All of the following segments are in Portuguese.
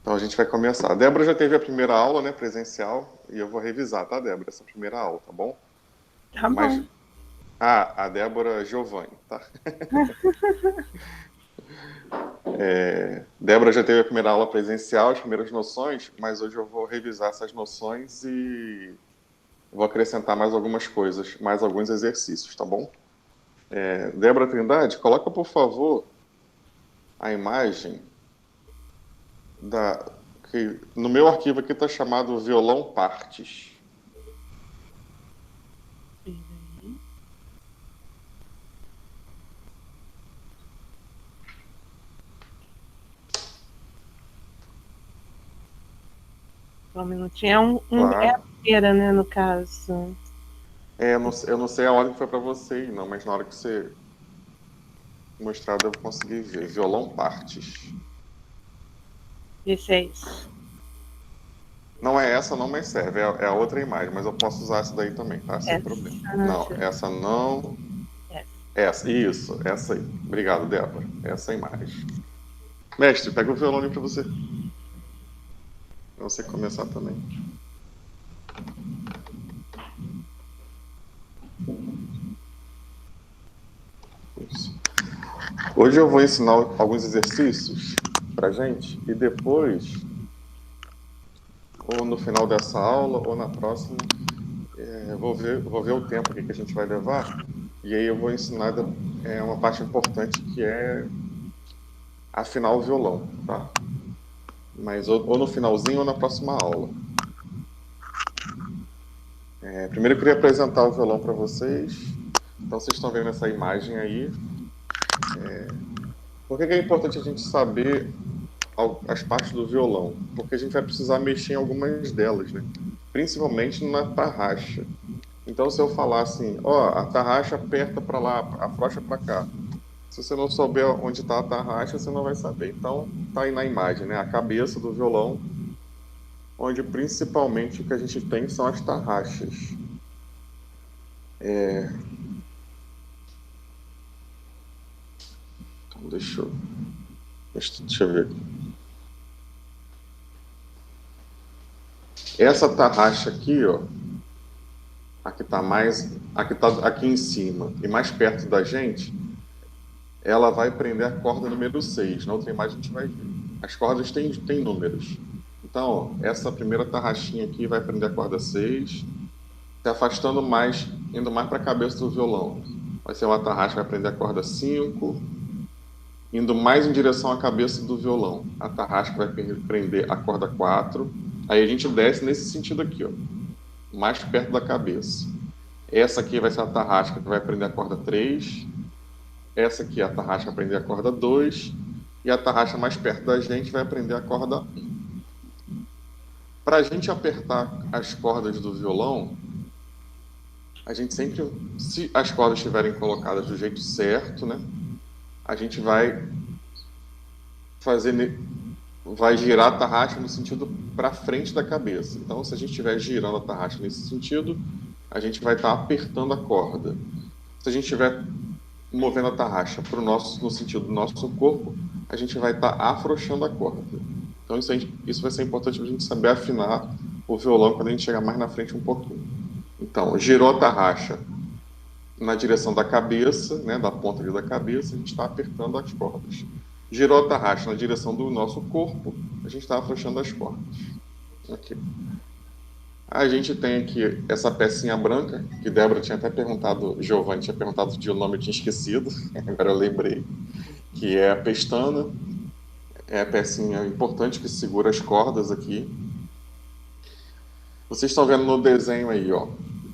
Então a gente vai começar. A Débora já teve a primeira aula, né, presencial, e eu vou revisar, tá, Débora, essa primeira aula, tá bom? Tá Mas bom. a Débora Giovanni, tá? Débora já teve a primeira aula presencial, as primeiras noções, mas hoje eu vou revisar essas noções e vou acrescentar mais algumas coisas, mais alguns exercícios, tá bom? Débora Trindade, coloca, por favor, a imagem da que no meu arquivo aqui está chamado violão partes. Peraí. Só um minutinho. É a Claro. primeira, né, no caso. Eu não sei a ordem que foi para você ir, não, mas na hora que você mostrar, eu devo conseguir ver. Violão partes. Esse é isso. Não é essa, não, mas serve. É a outra imagem, mas eu posso usar essa daí também, tá? Sem problema. Essa. Não, Deixa eu ver. essa não. Essa. Essa, isso, essa aí. Obrigado, Débora. Essa imagem. Mestre, pega o violão ali para você. Pra você começar também. Isso. Hoje eu vou ensinar alguns exercícios pra gente e depois, ou no final dessa aula, ou na próxima, vou ver o tempo aqui que a gente vai levar e aí eu vou ensinar uma parte importante que é afinar o violão, tá? Mas ou no finalzinho ou na próxima aula. Primeiro eu queria apresentar o violão para vocês. Então vocês estão vendo essa imagem aí. Por que é importante a gente saber as partes do violão? Porque a gente vai precisar mexer em algumas delas, né? Principalmente na tarraxa. Então, se eu falar assim, ó, a tarraxa aperta para lá, afrouxa para cá. Se você não souber onde está a tarraxa, você não vai saber. Então, tá aí na imagem, né? A cabeça do violão, onde principalmente o que a gente tem são as tarraxas. Então, deixa eu ver. Essa tarraxa aqui, ó, a que tá aqui em cima e mais perto da gente, ela vai prender a corda número 6. Na outra imagem a gente vai ver. As cordas têm números. Então, ó, essa primeira tarraxinha aqui vai prender a corda 6, se afastando mais, indo mais para a cabeça do violão. Vai ser uma tarraxa que vai prender a corda 5, indo mais em direção à cabeça do violão. A tarraxa vai prender a corda 4. Aí a gente desce nesse sentido aqui, ó, mais perto da cabeça. Essa aqui vai ser a tarraxa que vai prender a corda 3. Essa aqui é a tarraxa vai prender a corda 2. E a tarraxa mais perto da gente vai prender a corda 1. Para a gente apertar as cordas do violão, a gente sempre, se as cordas estiverem colocadas do jeito certo, né, a gente fazer, vai girar a tarraxa no sentido para frente da cabeça. Então, se a gente estiver girando a tarraxa nesse sentido, a gente vai estar apertando a corda. Se a gente estiver movendo a tarraxa no sentido do nosso corpo, a gente vai estar afrouxando a corda. Então, isso vai ser importante para a gente saber afinar o violão quando a gente chegar mais na frente um pouquinho. Então, girou a tarraxa na direção da cabeça, né, da ponta ali da cabeça, a gente está apertando as cordas. Girou a tarraxa na direção do nosso corpo, a gente está afrouxando as cordas. Aqui. A gente tem aqui essa pecinha branca, que Débora tinha até perguntado, Giovanni tinha perguntado de o nome, eu tinha esquecido, agora eu lembrei, que é a pestana, é a pecinha importante que segura as cordas aqui. Vocês estão vendo no desenho aí, ó,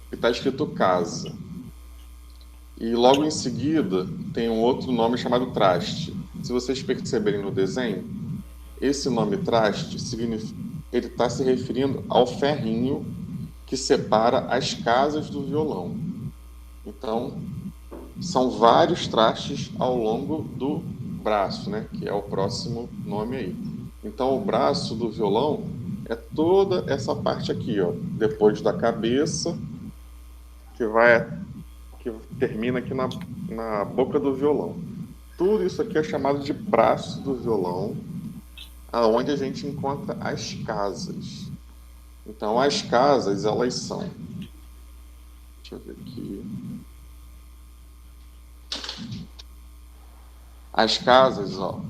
que está escrito casa. E logo em seguida tem um outro nome chamado traste. Se vocês perceberem no desenho, esse nome traste ele está se referindo ao ferrinho que separa as casas do violão. Então, são vários trastes ao longo do braço, né? Que é o próximo nome aí. Então, o braço do violão é toda essa parte aqui, ó, depois da cabeça, que que termina aqui na boca do violão. Tudo isso aqui é chamado de braço do violão. aonde a gente encontra as casas. Então, as casas, elas são... Deixa eu ver aqui. As casas, ó.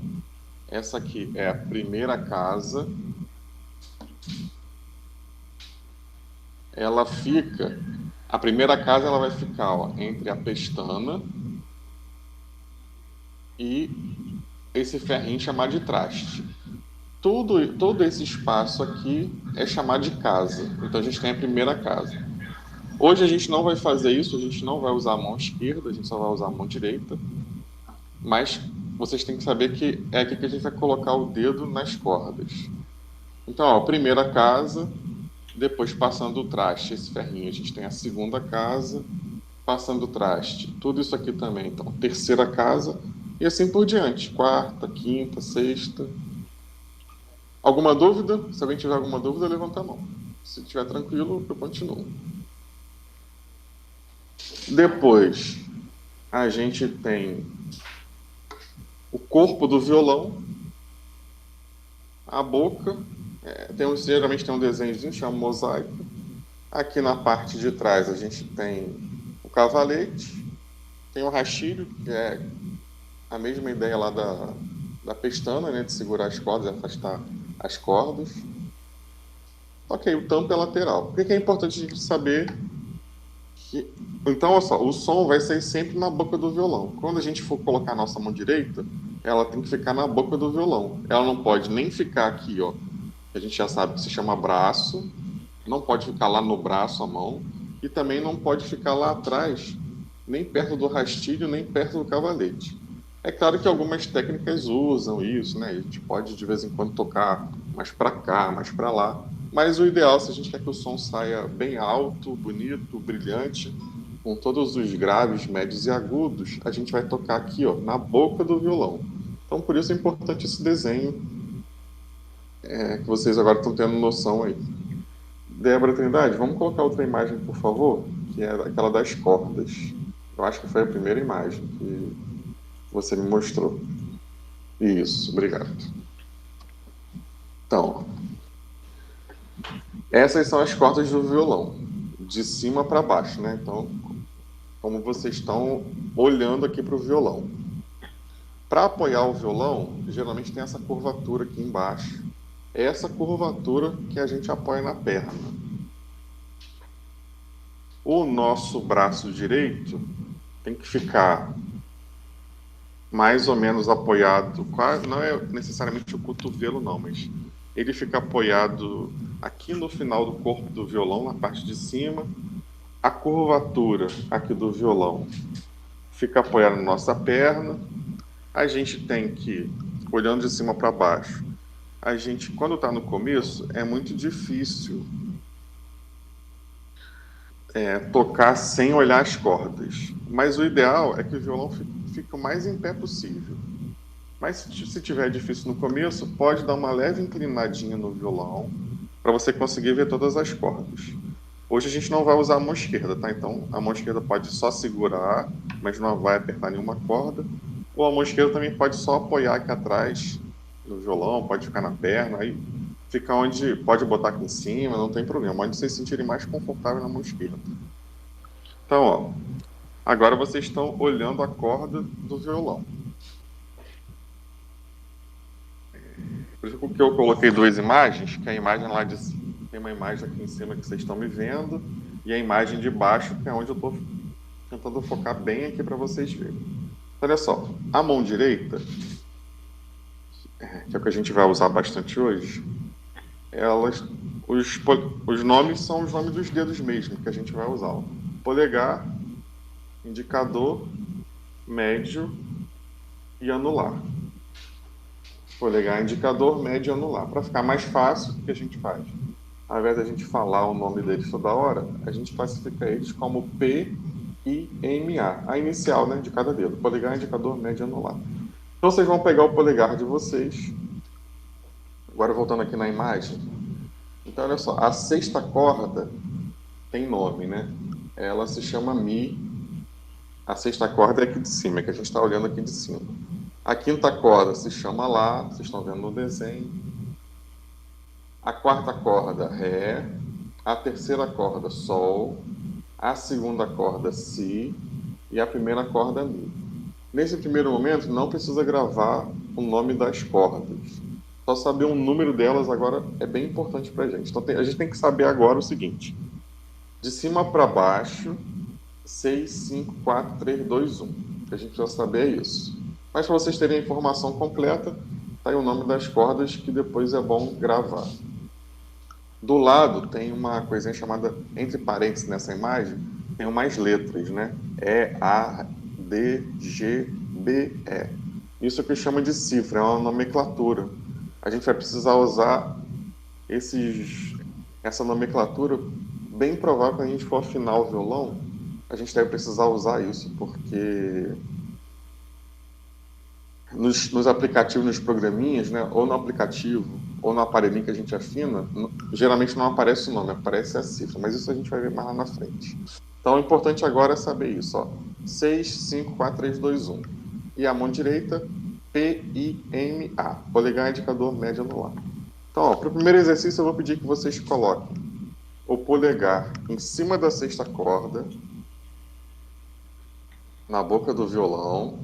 Essa aqui é a primeira casa. Ela fica... A primeira casa, ela vai ficar, ó, entre a pestana e esse ferrinho chamado de traste. Todo esse espaço aqui é chamado de casa. Então, a gente tem a primeira casa. Hoje a gente não vai fazer isso, a gente não vai usar a mão esquerda, a gente só vai usar a mão direita. Mas vocês têm que saber que é aqui que a gente vai colocar o dedo nas cordas. Então, ó, primeira casa, depois passando o traste, esse ferrinho, a gente tem a segunda casa, passando o traste, tudo isso aqui também. Então, terceira casa e assim por diante, quarta, quinta, sexta. Alguma dúvida? Se alguém tiver alguma dúvida, levanta a mão. Se estiver tranquilo, eu continuo. Depois, a gente tem o corpo do violão, a boca, geralmente tem um desenhozinho, chama mosaico. Aqui na parte de trás a gente tem o cavalete, tem o rastilho, que é a mesma ideia lá da pestana, né, de segurar as cordas, afastar as cordas. Ok, o tampo é lateral. Por que é importante a gente saber que... Então, olha só, o som vai sair sempre na boca do violão. Quando a gente for colocar a nossa mão direita, ela tem que ficar na boca do violão. Ela não pode nem ficar aqui, ó, que a gente já sabe que se chama braço, não pode ficar lá no braço a mão, e também não pode ficar lá atrás, nem perto do rastilho, nem perto do cavalete. É claro que algumas técnicas usam isso, né? A gente pode de vez em quando tocar mais para cá, mais para lá, mas o ideal, se a gente quer que o som saia bem alto, bonito, brilhante, com todos os graves, médios e agudos, a gente vai tocar aqui, ó, na boca do violão. Então, por isso é importante esse desenho, que vocês agora estão tendo noção aí. Débora Trindade, vamos colocar outra imagem, por favor, que é aquela das cordas. Eu acho que foi a primeira imagem que você me mostrou. Isso, obrigado. Então, essas são as cordas do violão, de cima para baixo, né? Então, como vocês estão olhando aqui para o violão. Para apoiar o violão, geralmente tem essa curvatura aqui embaixo. É essa curvatura que a gente apoia na perna. O nosso braço direito tem que ficar mais ou menos apoiado, quase, não é necessariamente o cotovelo não, mas ele fica apoiado aqui no final do corpo do violão, na parte de cima. A curvatura aqui do violão fica apoiada na nossa perna. A gente tem que, olhando de cima para baixo, a gente, quando está no começo, é muito difícil tocar sem olhar as cordas. Mas o ideal é que o violão fique o mais em pé possível. Mas se tiver difícil no começo, pode dar uma leve inclinadinha no violão para você conseguir ver todas as cordas. Hoje a gente não vai usar a mão esquerda, tá? Então a mão esquerda pode só segurar, mas não vai apertar nenhuma corda. Ou a mão esquerda também pode só apoiar aqui atrás no violão, pode ficar na perna, aí fica onde pode botar aqui em cima, não tem problema, onde vocês se sentirem mais confortável na mão esquerda. Então, ó, agora vocês estão olhando a corda do violão. Por isso que eu coloquei duas imagens, que a imagem lá de cima, tem uma imagem aqui em cima que vocês estão me vendo, e a imagem de baixo, que é onde eu estou tentando focar bem aqui para vocês verem. Olha só, a mão direita, que é o que a gente vai usar bastante hoje, os nomes são os nomes dos dedos mesmo que a gente vai usar. Ó. Polegar, indicador, médio e anular. Polegar, indicador, médio e anular. Para ficar mais fácil, o que a gente faz? Ao invés da gente falar o nome deles toda hora, a gente classifica eles como P e MA, a inicial, né, de cada dedo. Polegar, indicador, médio e anular. Então vocês vão pegar o polegar de vocês. Agora voltando aqui na imagem. Então olha só, a sexta corda tem nome, né? Ela se chama Mi. A sexta corda é aqui de cima, é que a gente está olhando aqui de cima. A quinta corda se chama Lá, vocês estão vendo no desenho. a quarta corda, Ré, a terceira corda, Sol, a segunda corda, Si, e a primeira corda, Mi. Nesse primeiro momento, não precisa gravar o nome das cordas. Só saber o número delas agora é bem importante para a gente. Então, a gente tem que saber agora o seguinte. De cima para baixo, 6, 5, 4, 3, 2, 1. O que a gente precisa saber é isso. Mas para vocês terem a informação completa, tá aí o nome das cordas que depois é bom gravar. Do lado tem uma coisinha chamada, entre parênteses nessa imagem, tem mais letras, né? E, A, D, G, B, E. Isso que chama de cifra, é uma nomenclatura. A gente vai precisar usar essa nomenclatura, bem provável que a gente for afinar o violão, a gente deve precisar usar isso, porque nos aplicativos, nos programinhas, né, ou no aplicativo, ou no aparelhinho que a gente afina, geralmente não aparece o nome, aparece a cifra, mas isso a gente vai ver mais lá na frente. Então, o importante agora é saber isso, ó. 6, 5, 4, 3, 2, 1. E a mão direita, P, I, M, A. Polegar, indicador, médio, anular. Então, para o primeiro exercício, eu vou pedir que vocês coloquem o polegar em cima da sexta corda, na boca do violão.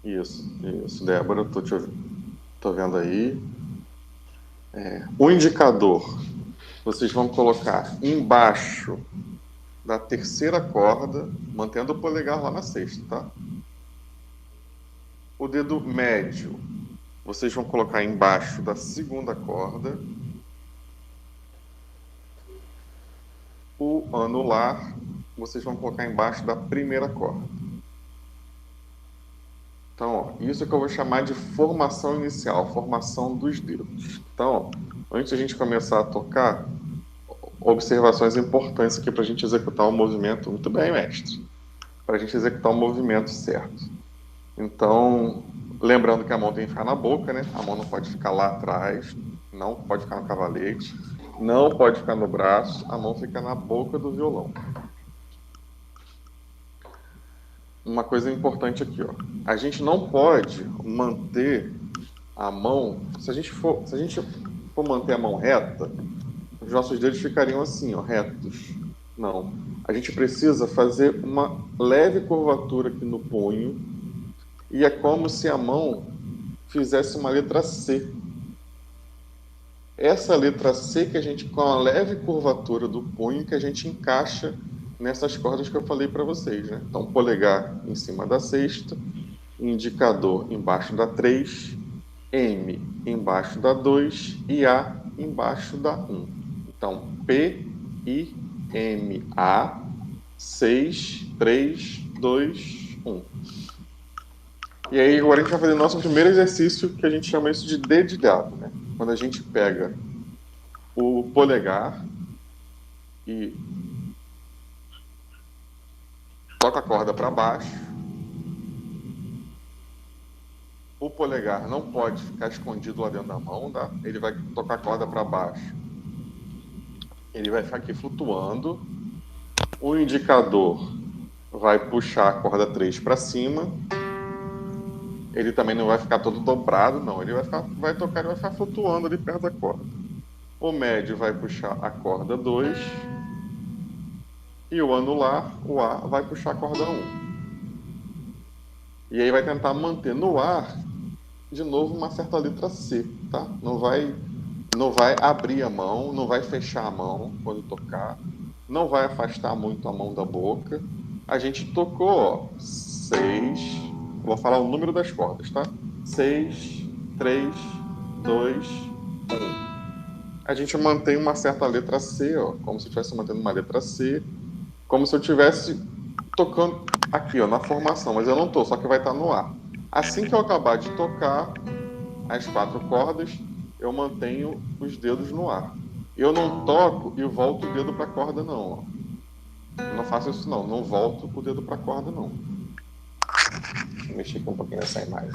Isso, Débora, tô vendo aí. O indicador, vocês vão colocar embaixo da terceira corda, mantendo o polegar lá na sexta, tá? O dedo médio, vocês vão colocar embaixo da segunda corda. O anular, vocês vão colocar embaixo da primeira corda. Então, ó, isso que eu vou chamar de formação inicial, formação dos dedos. Então, ó, antes de a gente começar a tocar, observações importantes aqui para a gente executar o movimento. Muito bem, mestre. Para a gente executar o movimento certo. Então, lembrando que a mão tem que ficar na boca, né? A mão não pode ficar lá atrás, não pode ficar no cavalete, não pode ficar no braço, a mão fica na boca do violão. Uma coisa importante aqui, ó. A gente não pode manter a mão... Se a gente for manter a mão reta, os nossos dedos ficariam assim, ó, retos. Não. A gente precisa fazer uma leve curvatura aqui no punho e é como se a mão fizesse uma letra C. Essa letra C que a gente, com a leve curvatura do punho, que a gente encaixa nessas cordas que eu falei para vocês, né? Então, polegar em cima da sexta, indicador embaixo da 3, M embaixo da 2 e A embaixo da 1. Então, P, I, M, A, 6, 3, 2, 1. E aí, agora a gente vai fazer o nosso primeiro exercício, que a gente chama isso de dedilhado, né? Quando a gente pega o polegar e toca a corda para baixo. O polegar não pode ficar escondido lá dentro da mão, tá? Ele vai tocar a corda para baixo. Ele vai ficar aqui flutuando. O indicador vai puxar a corda 3 para cima. Ele também não vai ficar todo dobrado, não. Ele vai tocar e vai ficar flutuando ali perto da corda. O médio vai puxar a corda 2. E o anular, o A, vai puxar a corda 1. E aí vai tentar manter no ar, de novo, uma certa letra C, tá? Não vai abrir a mão, não vai fechar a mão quando tocar, não vai afastar muito a mão da boca. A gente tocou, ó, 6, vou falar o número das cordas, tá? 6, 3, 2, 1. A gente mantém uma certa letra C, ó, como se estivesse mantendo uma letra C, como se eu estivesse tocando aqui, ó, na formação, mas eu não tô, só que vai estar no ar. Assim que eu acabar de tocar as 4 cordas, eu mantenho os dedos no ar. Eu não toco e volto o dedo para a corda, não, ó. Eu não faço isso, não. Não volto o dedo para a corda, não. Deixa eu mexer aqui um pouquinho nessa imagem.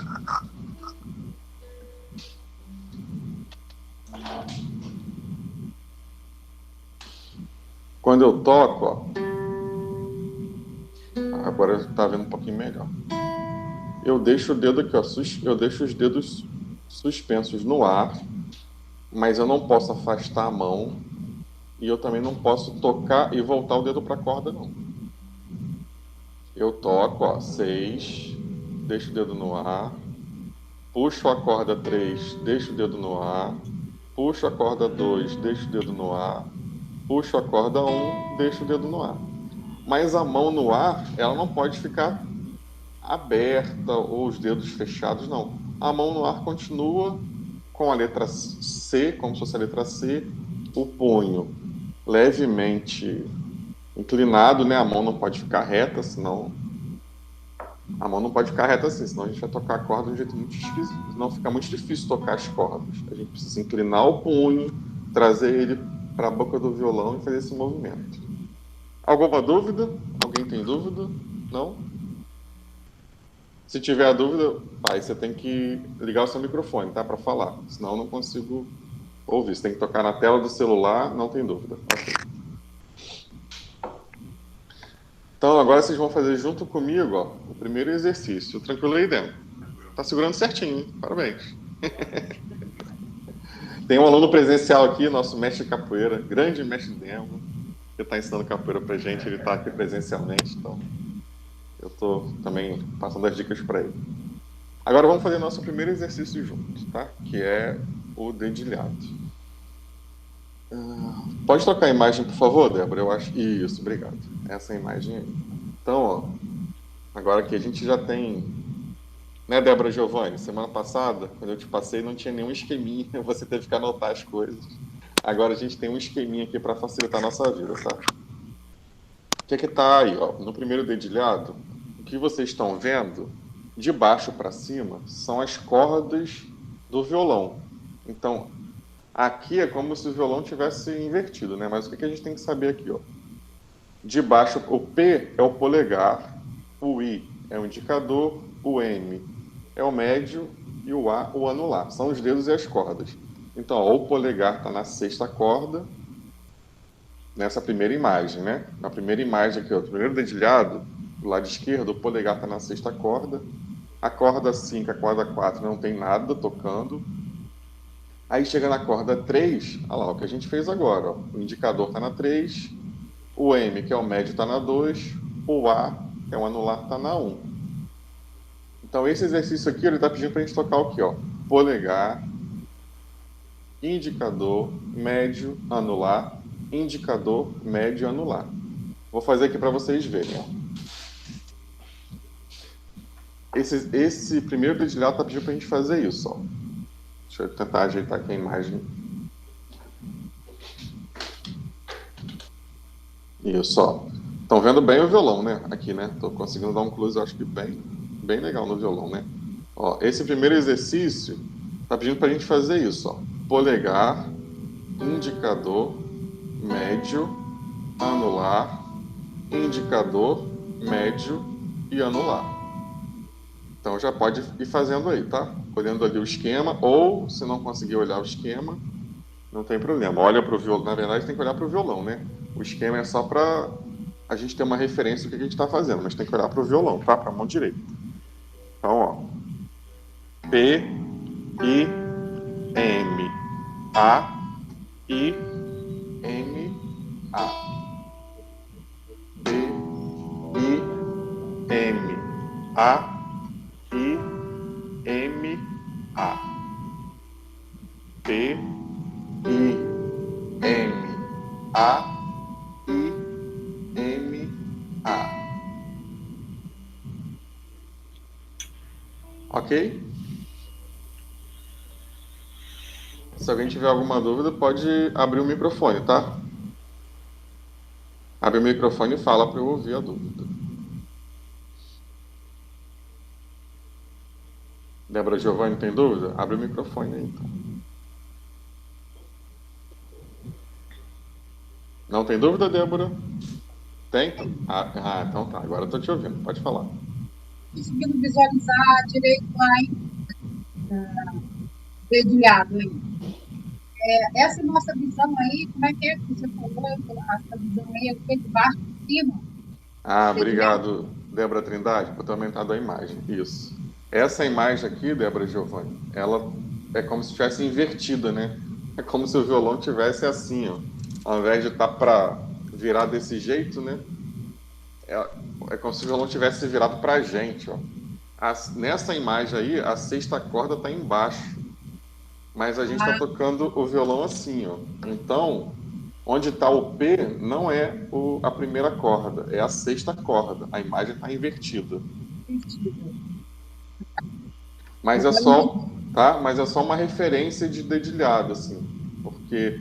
Quando eu toco, ó, agora está vendo um pouquinho melhor. Eu deixo o dedo aqui, ó, eu deixo os dedos suspensos no ar mas eu não posso afastar a mão e eu também não posso tocar e voltar o dedo para a corda, não. Eu toco, ó, 6, deixo o dedo no ar, puxo a corda 3, deixo o dedo no ar, puxo a corda 2, deixo o dedo no ar, puxo a corda 1, deixo o dedo no ar. Mas a mão no ar, ela não pode ficar aberta ou os dedos fechados, não. A mão no ar continua com a letra C, como se fosse a letra C, o punho levemente inclinado, né? A mão não pode ficar reta, senão a mão não pode ficar reta assim, senão a gente vai tocar a corda de um jeito muito esquisito. Senão fica muito difícil tocar as cordas. A gente precisa inclinar o punho, trazer ele para a boca do violão e fazer esse movimento. Alguma dúvida? Alguém tem dúvida? Não? Se tiver a dúvida, pai, você tem que ligar o seu microfone, tá? Para falar. Senão eu não consigo ouvir. Você tem que tocar na tela do celular, não tem dúvida. Ok. Então, agora vocês vão fazer junto comigo, ó, o primeiro exercício. Tranquilo aí dentro. Tá segurando certinho, hein? Parabéns. Tem um aluno presencial aqui, nosso mestre de capoeira, grande mestre Demo, que está ensinando capoeira pra gente. Ele está aqui presencialmente, então eu estou também passando as dicas para ele. Agora vamos fazer nosso primeiro exercício junto, tá? Que é o dedilhado. Pode tocar a imagem, por favor, Débora? Eu acho. Isso, obrigado. Essa imagem aí. Então, ó, agora que a gente já tem, né, Débora Giovanni? Semana passada, quando eu te passei, não tinha nenhum esqueminha, você teve que anotar as coisas. Agora a gente tem um esqueminha aqui para facilitar a nossa vida, tá? O que é que tá aí, ó? No primeiro dedilhado, o que vocês estão vendo, de baixo para cima, são as cordas do violão. Então, aqui é como se o violão tivesse invertido, né? Mas o que a gente tem que saber aqui, ó? De baixo, o P é o polegar, o I é o indicador, o M é o médio e o A o anular. São os dedos e as cordas. Então, ó, o polegar está na sexta corda, nessa primeira imagem, né? Na primeira imagem aqui, ó, o primeiro dedilhado, do lado esquerdo, o polegar está na sexta corda. A corda 5, a corda 4 não tem nada tocando. Aí chega na corda 3, olha lá o que a gente fez agora. Ó. O indicador está na 3, o M, que é o médio, está na 2, o A, que é o anular, está na 1. Então esse exercício aqui, ele está pedindo para a gente tocar o quê? Ó? Polegar, indicador, médio, anular, indicador, médio, anular. Vou fazer aqui para vocês verem. Ó. Esse primeiro dedilhado está pedindo para a gente fazer isso. Ó. Deixa eu tentar ajeitar aqui a imagem. Isso, ó. Estão vendo bem o violão, né? Aqui, né? Estou conseguindo dar um close, eu acho que bem legal no violão, né? Ó, esse primeiro exercício está pedindo para a gente fazer isso, ó. Polegar, indicador, médio, anular, indicador, médio e anular. Então já pode ir fazendo aí, tá? Olhando ali o esquema, ou se não conseguir olhar o esquema, não tem problema. Olha para o violão, na verdade tem que olhar para o violão, né? O esquema é só para a gente ter uma referência do que a gente está fazendo, mas tem que olhar para o violão, tá? Para a mão direita. Então, ó. P, I, M, A, I, M, A. P, I, M, A, I, M, A. P, I, M, A, I, M, A. Ok? Se alguém tiver alguma dúvida, pode abrir o microfone, tá? Abre o microfone e fala para eu ouvir a dúvida. Débora Giovanni, tem dúvida? Abre o microfone aí, então. Não tem dúvida, Débora? Tem? Então tá. Agora eu tô te ouvindo. Pode falar. Conseguindo visualizar direito lá dedilhado aí. Essa nossa visão aí, como é que você falou? Essa visão aí é de baixo para cima? Obrigado, Débora Trindade, por ter aumentado a imagem. Isso. Essa imagem aqui, Débora Giovanni, ela é como se estivesse invertida, né? É como se o violão tivesse assim, ó. Ao invés de estar para virar desse jeito, né? É, é como se o violão tivesse virado para a gente, ó. Nessa imagem aí, a sexta corda está embaixo, mas a gente está tocando o violão assim, ó. Então, onde está o P não é a primeira corda, é a sexta corda. A imagem está invertida. Mas é só, tá? Mas é só uma referência de dedilhado, assim, porque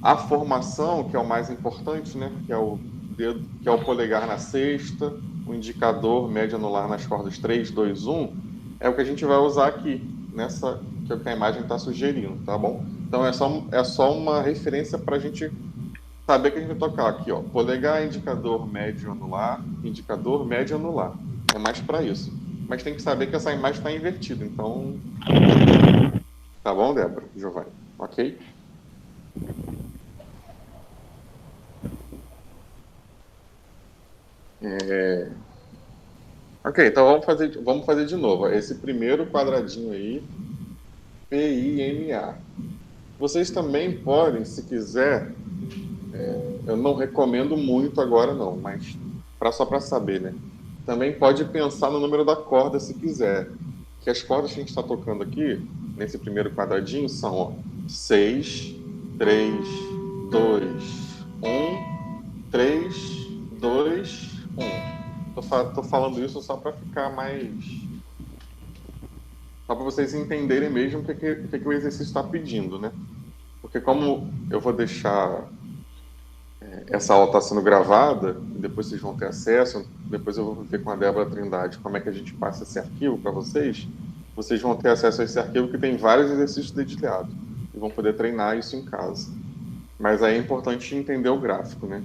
a formação, que é o mais importante, né? Que é o dedo, que é o polegar na sexta, o indicador médio anular nas cordas 3, 2, 1, é o que a gente vai usar aqui, nessa que é o que a imagem está sugerindo, tá bom? Então é só uma referência para a gente saber que a gente vai tocar aqui, ó. Polegar, indicador médio anular, indicador médio anular. É mais para isso. Mas tem que saber que essa imagem está invertida, então. Tá bom, Débora? Giovanni? Ok? Ok, então vamos fazer de novo. Esse primeiro quadradinho aí, PIMA. Vocês também podem, se quiser, eu não recomendo muito agora não, mas só para saber, né? Também pode pensar no número da corda se quiser. Que as cordas que a gente está tocando aqui, nesse primeiro quadradinho, são ó, 6, 3, 2, 1, 3, 2, 1. Tô falando isso só para ficar mais. Só para vocês entenderem mesmo o que o exercício está pedindo, né? Porque como eu vou deixar essa aula está sendo gravada, depois vocês vão ter acesso, depois eu vou ver com a Débora Trindade como é que a gente passa esse arquivo para vocês. Vocês vão ter acesso a esse arquivo que tem vários exercícios dedilhados e vão poder treinar isso em casa. Mas aí é importante entender o gráfico, né?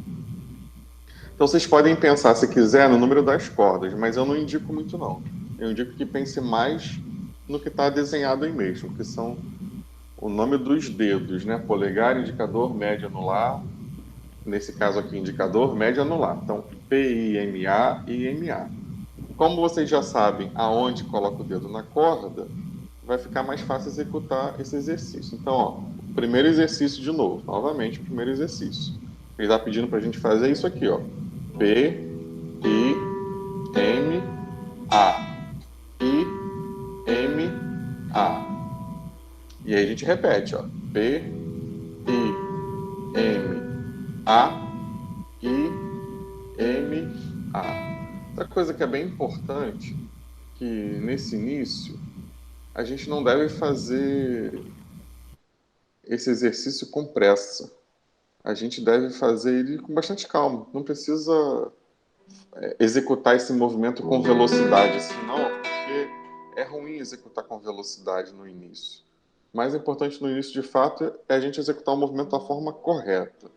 Então vocês podem pensar, se quiser, no número das cordas, mas eu não indico muito não. Eu indico que pense mais no que está desenhado aí mesmo, que são o nome dos dedos, né? Polegar, indicador, médio, anular. Nesse caso aqui, indicador, médio, anular. Então, PIMA e IMA. Como vocês já sabem aonde coloca o dedo na corda, vai ficar mais fácil executar esse exercício. Então, ó, primeiro exercício de novo. Novamente, primeiro exercício. Ele está pedindo para a gente fazer isso aqui, ó. P, I, M, A. I, M, A. E aí a gente repete, ó. P, I, M, A, I, M, A. Outra coisa que é bem importante, que nesse início, a gente não deve fazer esse exercício com pressa. A gente deve fazer ele com bastante calma. Não precisa executar esse movimento com velocidade, senão, porque é ruim executar com velocidade no início. O mais importante no início, de fato, é a gente executar o movimento da forma correta.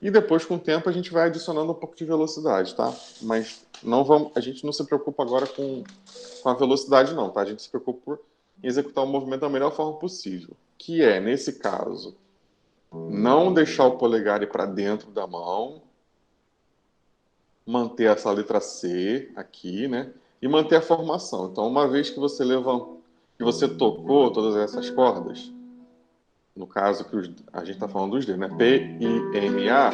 E depois, com o tempo, a gente vai adicionando um pouco de velocidade, tá? Mas a gente não se preocupa agora com a velocidade, não, tá? A gente se preocupa em executar o movimento da melhor forma possível. Que é, nesse caso, não deixar o polegar ir para dentro da mão, manter essa letra C aqui, né? E manter a formação. Então, uma vez que você levantou, que você tocou todas essas cordas, no caso que a gente está falando dos dedos, né? P, I, M, A,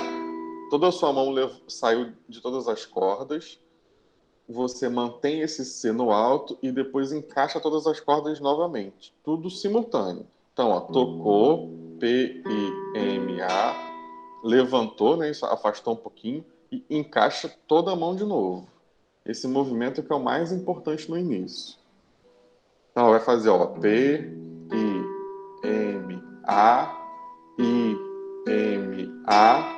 toda a sua mão saiu de todas as cordas, você mantém esse C no alto e depois encaixa todas as cordas novamente. Tudo simultâneo. Então, ó, tocou, P, I, M, A, levantou, né? Isso afastou um pouquinho e encaixa toda a mão de novo. Esse movimento que é o mais importante no início. Então, vai fazer, ó, P, I, M, A, I, M, A.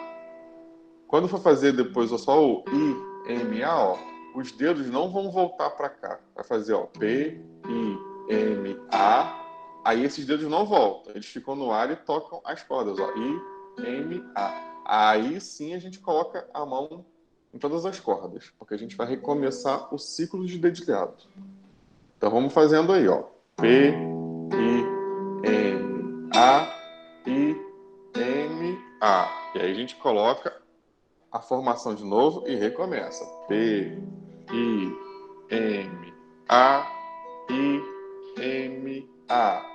Quando for fazer depois só o I, M, A, ó, os dedos não vão voltar para cá. Vai fazer, ó, P, I, M, A. Aí esses dedos não voltam. Eles ficam no ar e tocam as cordas, ó. I, M, A. Aí sim a gente coloca a mão em todas as cordas, porque a gente vai recomeçar o ciclo de dedilhado. Então vamos fazendo aí, ó. P, I, M, A, I, M, A. E aí a gente coloca a formação de novo e recomeça. P, I, M, A, I, M, A.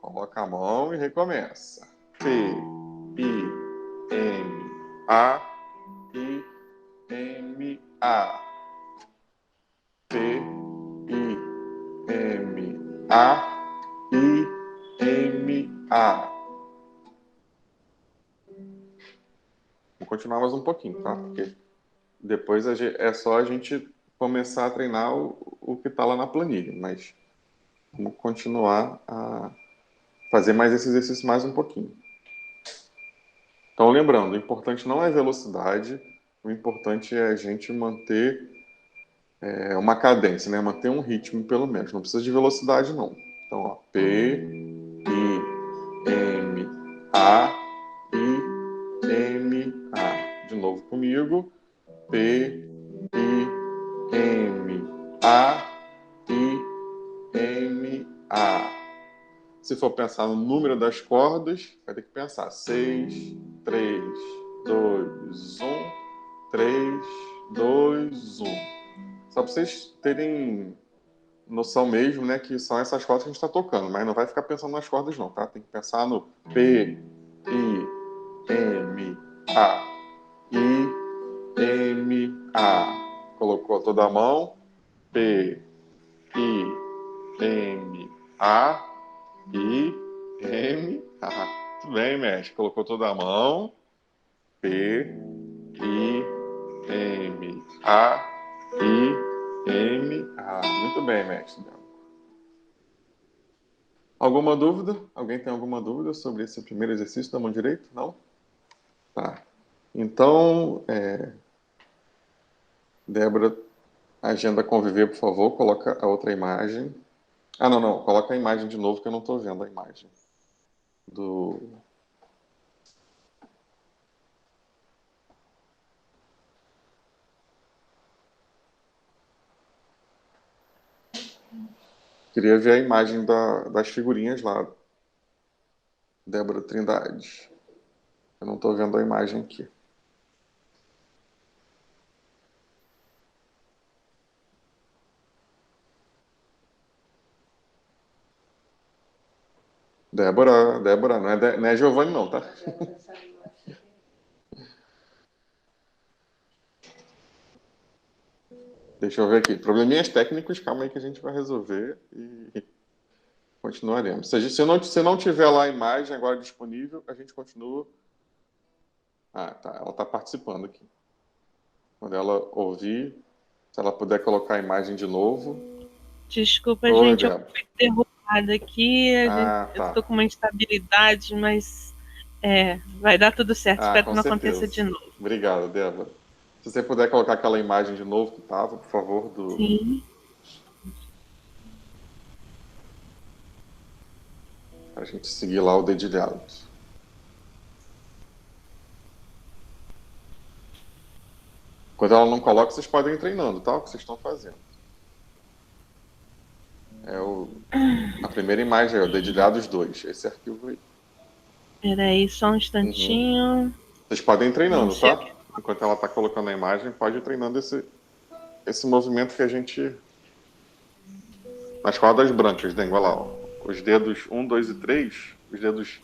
Coloca a mão e recomeça. P, I, M, A, I, M, A. P, I, M, A, I, M, A. Vou continuar mais um pouquinho, tá? Porque depois é só a gente começar a treinar o que está lá na planilha, mas vamos continuar a fazer mais esse exercício mais um pouquinho. Então, lembrando, o importante não é velocidade, o importante é a gente manter uma cadência, né? Manter um ritmo, pelo menos. Não precisa de velocidade, não. Então, ó, P, I, M, A, I, M, A. De novo comigo. P, I, M, A, I, M, A. Se for pensar no número das cordas, vai ter que pensar 6, 3, 2, 1, 3, 2, 1. Só para vocês terem noção mesmo, né, que são essas cordas que a gente está tocando, mas não vai ficar pensando nas cordas não, tá? Tem que pensar no P, I, M, A, I, M, A. Colocou toda a mão. P, I, M, A, I, M, A. Tudo bem, mestre. Colocou toda a mão. P, I, M, A, I, M, A. Muito bem, mestre. Alguma dúvida? Alguém tem alguma dúvida sobre esse primeiro exercício da mão direita? Não? Tá. Então, Débora, agenda conviver, por favor. Coloca a outra imagem. Ah, não. Coloca a imagem de novo, que eu não estou vendo a imagem do... Queria ver a imagem das figurinhas lá. Débora Trindade. Eu não estou vendo a imagem aqui. Débora, não é Giovanni não, tá? Deixa eu ver aqui. Probleminhas técnicos, calma aí que a gente vai resolver e continuaremos. Se não tiver lá a imagem agora disponível, a gente continua. Ah, tá. Ela está participando aqui. Quando ela ouvir, se ela puder colocar a imagem de novo. Desculpa, Oi, gente, Débora. eu fui derrubada aqui. Tá. Eu estou com uma instabilidade, mas vai dar tudo certo. Espero que não aconteça de novo. Obrigado, Débora. Se você puder colocar aquela imagem de novo que estava, por favor, Sim. Para a gente seguir lá o dedilhado. Quando ela não coloca, vocês podem ir treinando, tá? O que vocês estão fazendo. A primeira imagem é o dedilhados 2, esse arquivo aí. Peraí, só um instantinho. Vocês podem ir treinando, tá? Enquanto ela está colocando a imagem, pode ir treinando esse movimento que a gente... Nas cordas brancas, né? Olha lá, ó. Os dedos 1, 2 e 3, os dedos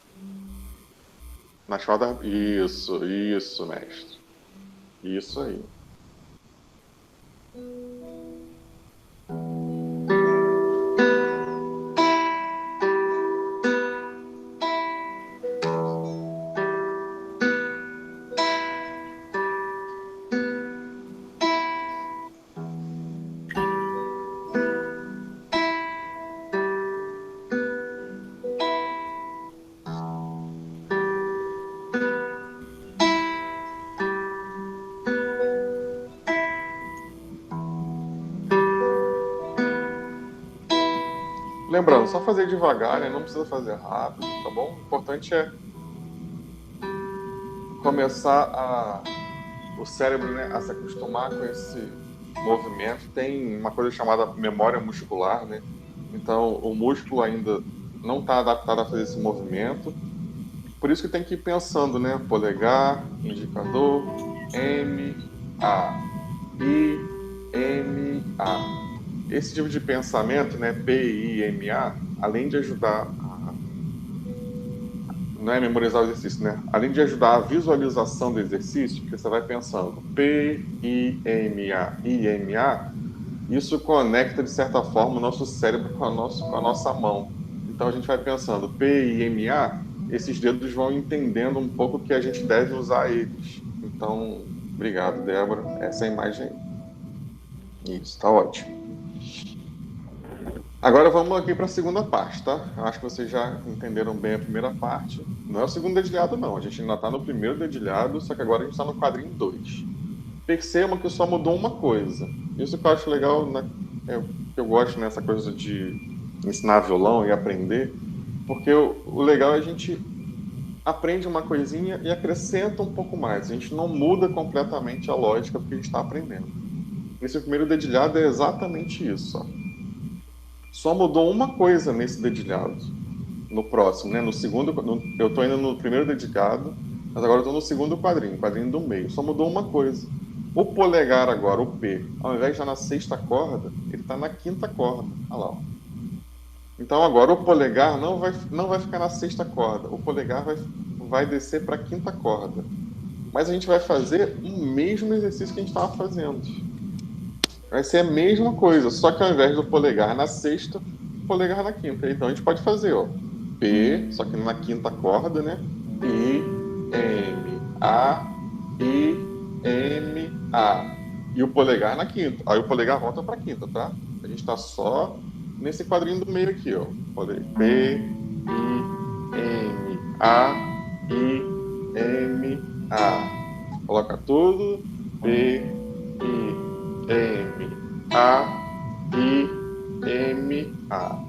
nas cordas... Isso, mestre. Isso aí. Lembrando, só fazer devagar, né? Não precisa fazer rápido, tá bom? O importante é começar o cérebro, né, a se acostumar com esse movimento. Tem uma coisa chamada memória muscular, né? Então, o músculo ainda não está adaptado a fazer esse movimento. Por isso que tem que ir pensando, né? Polegar, indicador, M, A, I, M, A. Esse tipo de pensamento, né, P, I, M, A, além de ajudar não é memorizar o exercício, né? Além de ajudar a visualização do exercício, porque você vai pensando P, I, M, A, I, M, A, isso conecta, de certa forma, o nosso cérebro com a nossa mão. Então, a gente vai pensando P, I, M, A, esses dedos vão entendendo um pouco que a gente deve usar eles. Então, obrigado, Débora. Essa é a imagem aí. Isso, tá ótimo. Agora vamos aqui para a segunda parte, tá? Acho que vocês já entenderam bem a primeira parte. Não é o segundo dedilhado, não. A gente ainda está no primeiro dedilhado, só que agora a gente está no quadrinho 2. Percebam que só mudou uma coisa. Isso que eu acho legal, né? Eu gosto nessa coisa de ensinar violão e aprender, porque o legal é a gente aprende uma coisinha e acrescenta um pouco mais. A gente não muda completamente a lógica porque a gente está aprendendo. Esse primeiro dedilhado é exatamente isso, ó. Só mudou uma coisa nesse dedilhado. No próximo, né? No segundo, eu estou indo no primeiro dedilhado, mas agora eu estou no segundo quadrinho, quadrinho do meio. Só mudou uma coisa. O polegar agora, o P, ao invés de estar na sexta corda, ele está na quinta corda. Olha lá. Ó. Então agora o polegar não vai ficar na sexta corda. O polegar vai descer para a quinta corda. Mas a gente vai fazer o mesmo exercício que a gente estava fazendo. Vai ser a mesma coisa, só que ao invés do polegar na sexta, o polegar na quinta. Então a gente pode fazer, ó, P, só que na quinta corda, né? I, M, A, I, M, A. E o polegar na quinta. Aí o polegar volta para a quinta, tá? A gente está só nesse quadrinho do meio aqui, ó. P, I, M, A, I, M, A. Coloca tudo. P, I, M, A, I, M, A.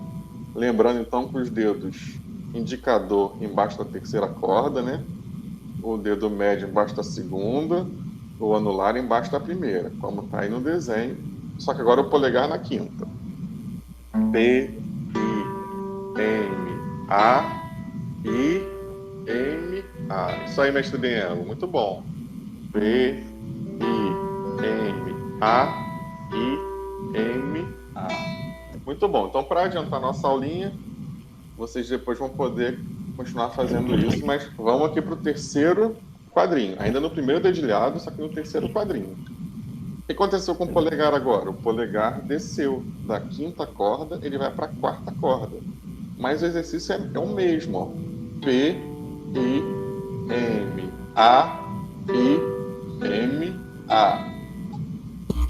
Lembrando então que os dedos indicador embaixo da terceira corda, né? O dedo médio embaixo da segunda, o anular embaixo da primeira, como está aí no desenho. Só que agora o polegar na quinta. P, I, M, A, I, M, A. Isso aí, mestre Biengo, muito bom. P, I, M, A, I, M, A. Muito bom. Então, para adiantar nossa aulinha, vocês depois vão poder continuar fazendo isso, mas vamos aqui para o terceiro quadrinho. Ainda no primeiro dedilhado, só que no terceiro quadrinho. O que aconteceu com o polegar agora? O polegar desceu da quinta corda, ele vai para a quarta corda. Mas o exercício é o mesmo. Ó. P, I, M, A, I, M, A.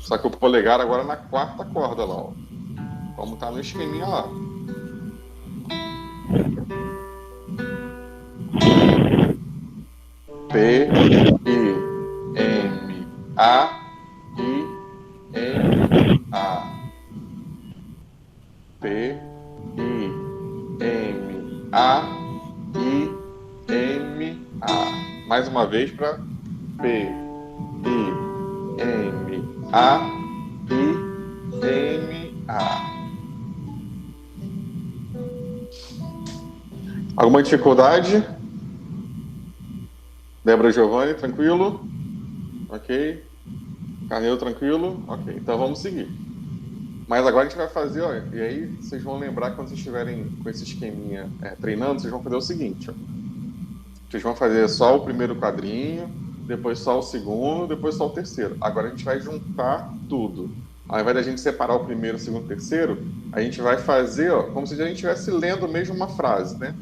Só que o polegar agora na quarta corda lá, ó. Como tá no esqueminha lá. P, I, M, A, I, M, A. P, I, M, A, I, M, A. Mais uma vez para P, I, M, A, I, M, A. Alguma dificuldade? Débora Giovanni, tranquilo? Ok. Carneiro, tranquilo? Ok, então vamos seguir. Mas agora a gente vai fazer, ó, e aí vocês vão lembrar quando vocês estiverem com esse esqueminha treinando, vocês vão fazer o seguinte, ó. Vocês vão fazer só o primeiro quadrinho, depois só o segundo, depois só o terceiro. Agora a gente vai juntar tudo. Ao invés da gente separar o primeiro, o segundo, o terceiro, a gente vai fazer, ó, como se a gente estivesse lendo mesmo uma frase, né?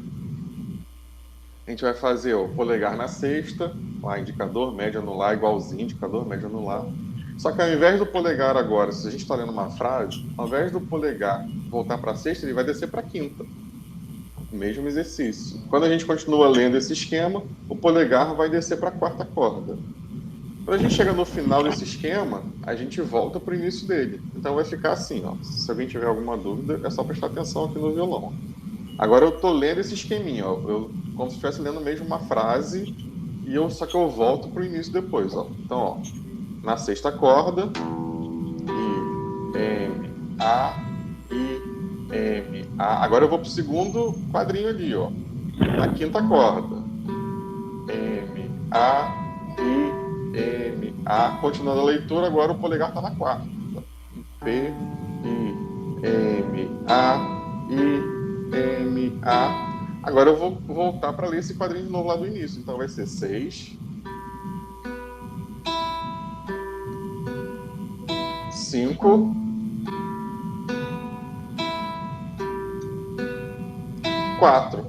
A gente vai fazer o polegar na sexta, lá, indicador, médio, anular, igualzinho, indicador, médio, anular. Só que ao invés do polegar agora, se a gente está lendo uma frase, ao invés do polegar voltar para a sexta, ele vai descer para a quinta. O mesmo exercício. Quando a gente continua lendo esse esquema, o polegar vai descer para a quarta corda. Quando a gente chega no final desse esquema, a gente volta para o início dele. Então vai ficar assim, ó. Se alguém tiver alguma dúvida, é só prestar atenção aqui no violão. Agora eu estou lendo esse esqueminha, ó. Como se estivesse lendo mesmo uma frase, só que eu volto para o início depois, ó. Então, ó, na sexta corda, I, M, A, I, M, A. Agora eu vou para o segundo quadrinho ali, ó. Na quinta corda, M, A, I, M, A. Continuando a leitura, agora o polegar está na quarta. P, I, M, A, I, M, A. Agora eu vou voltar para ler esse quadrinho de novo lá do início. Então vai ser 6, 5, 4.